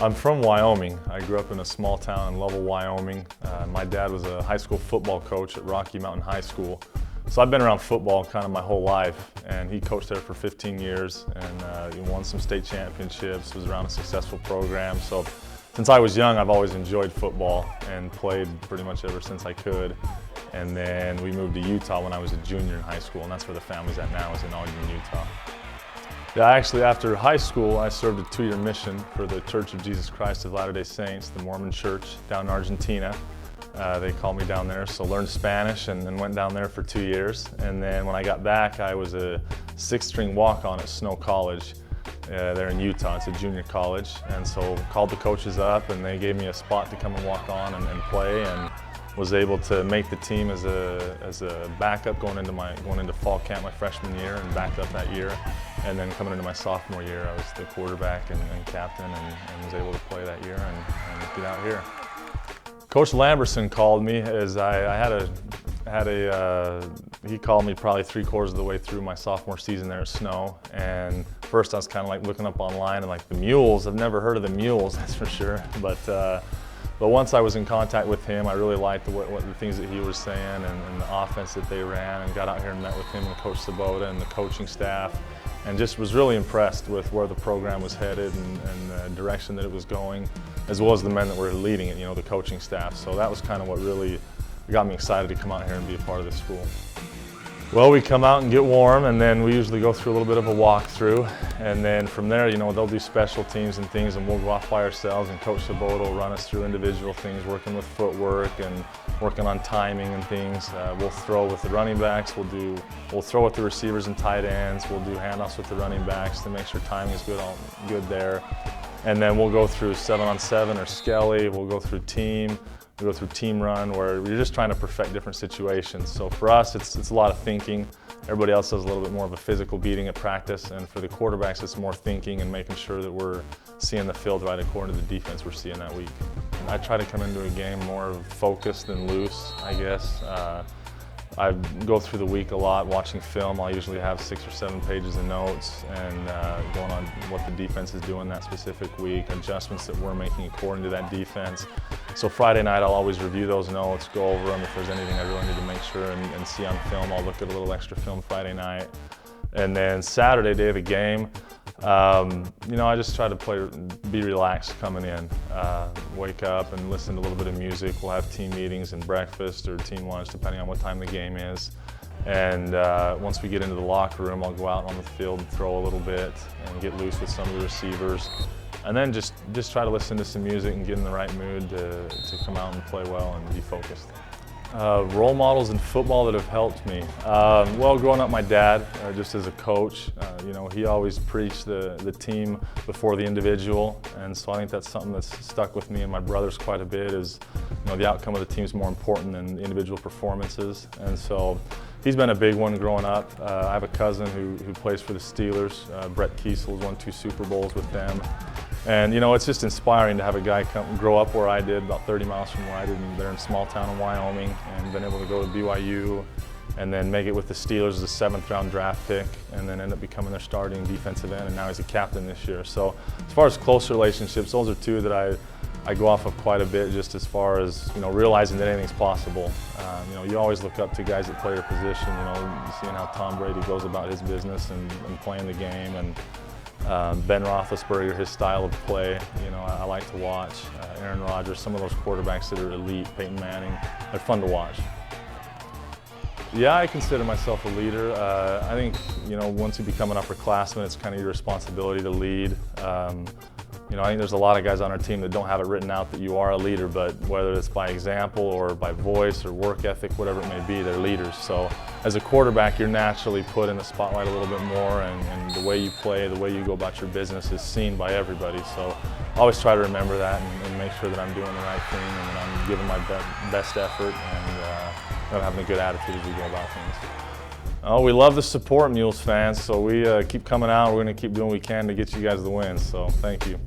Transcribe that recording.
I'm from Wyoming. I grew up in a small town in Lovell, Wyoming. My dad was a high school football coach at Rocky Mountain High School. So I've been around football kind of my whole life, and he coached there for 15 years and he won some state championships, was around a successful program. So since I was young, I've always enjoyed football and played pretty much ever since I could. And then we moved to Utah when I was a junior in high school, and that's where the family's at now, is in Ogden, Utah. Yeah, actually after high school, I served a 2-year mission for the Church of Jesus Christ of Latter-day Saints, the Mormon church down in Argentina. They called me down there, so learned Spanish and went down there for 2 years. And then when I got back, I was a 6th-string walk-on at Snow College there in Utah. It's a junior college. And so called the coaches up, and they gave me a spot to come and walk on and play, and was able to make the team as a backup going into fall camp my freshman year, and backed up that year. And then coming into my sophomore year, I was the quarterback and captain, and was able to play that year and get out here. Coach Lamberson called me as he called me probably 3/4 of the way through my sophomore season there at Snow. And first I was kind of like looking up online and like the Mules. I've never heard of the Mules, that's for sure. But once I was in contact with him, I really liked what the things that he was saying and the offense that they ran, and got out here and met with him and Coach Sabota and the coaching staff, and just was really impressed with where the program was headed and the direction that it was going, as well as the men that were leading it, the coaching staff. So that was kind of what really got me excited to come out here and be a part of this school. Well, we come out and get warm, and then we usually go through a little bit of a walkthrough, and then from there, they'll do special teams and things, and we'll go off by ourselves, and Coach Sabota will run us through individual things, working with footwork and working on timing and things. We'll throw with the running backs, we'll throw with the receivers and tight ends, we'll do handoffs with the running backs to make sure timing is good there. And then we'll go through 7-on-7 or skelly, we'll go through team. We go through team run, where you're just trying to perfect different situations. So for us, it's a lot of thinking. Everybody else does a little bit more of a physical beating at practice, and for the quarterbacks, it's more thinking and making sure that we're seeing the field right according to the defense we're seeing that week. I try to come into a game more focused than loose, I guess. I go through the week a lot watching film. I'll usually have 6 or 7 pages of notes and going on what the defense is doing that specific week, adjustments that we're making according to that defense. So Friday night I'll always review those notes, go over them. If there's anything I really need to make sure and see on film, I'll look at a little extra film Friday night. And then Saturday, day of the game, I just try to be relaxed coming in. Wake up and listen to a little bit of music. We'll have team meetings and breakfast or team lunch, depending on what time the game is. And once we get into the locker room, I'll go out on the field and throw a little bit and get loose with some of the receivers. And then just try to listen to some music and get in the right mood to come out and play well and be focused. Role models in football that have helped me. Well, growing up, my dad, just as a coach, he always preached the team before the individual, and so I think that's something that's stuck with me and my brothers quite a bit. Is the outcome of the team is more important than individual performances, and so he's been a big one growing up. I have a cousin who plays for the Steelers. Brett Kiesel's won 2 Super Bowls with them. And it's just inspiring to have a guy grow up where I did, about 30 miles from where I did, there in a small town in Wyoming, and been able to go to BYU and then make it with the Steelers as a 7th-round draft pick, and then end up becoming their starting defensive end, and now he's a captain this year. So as far as close relationships, those are 2 that I go off of quite a bit, just as far as realizing that anything's possible. You always look up to guys that play your position, seeing how Tom Brady goes about his business and playing the game, and Ben Roethlisberger, his style of play, I like to watch. Aaron Rodgers, some of those quarterbacks that are elite, Peyton Manning, they're fun to watch. Yeah, I consider myself a leader. I think, once you become an upperclassman, it's kind of your responsibility to lead. I think there's a lot of guys on our team that don't have it written out that you are a leader, but whether it's by example or by voice or work ethic, whatever it may be, they're leaders. So as a quarterback, you're naturally put in the spotlight a little bit more, and the way you play, the way you go about your business is seen by everybody. So I always try to remember that and make sure that I'm doing the right thing and that I'm giving my best effort and having a good attitude as we go about things. Oh, we love the support, Mules fans, so we keep coming out. We're going to keep doing what we can to get you guys the wins, so thank you.